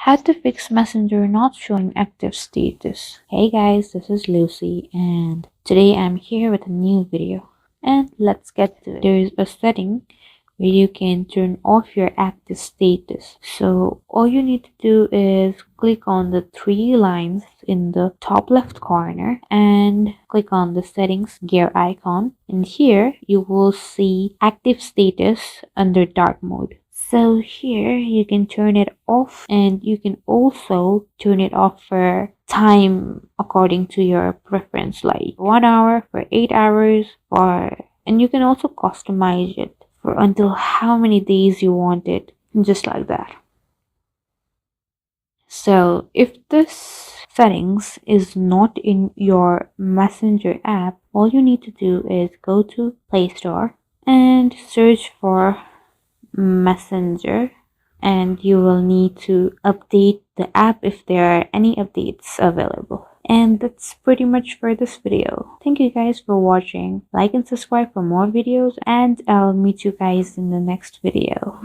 How to fix Messenger not showing active status. Hey guys, this is Lucy and today I'm here with a new video. And let's get to it. There's a setting where you can turn off your active status. So all you need to do is click on the three lines in the top left corner and click on the settings gear icon. And here you will see active status under dark mode. So here you can turn it off, and you can also turn it off for time according to your preference, like 1 hour, for 8 hours, and you can also customize it for until how many days you want it, just like that. So if this settings is not in your Messenger app, all you need to do is go to Play Store and search for Messenger, and you will need to update the app if there are any updates available. And that's pretty much for this video. Thank you guys for watching. Like and subscribe for more videos, and I'll meet you guys in the next video.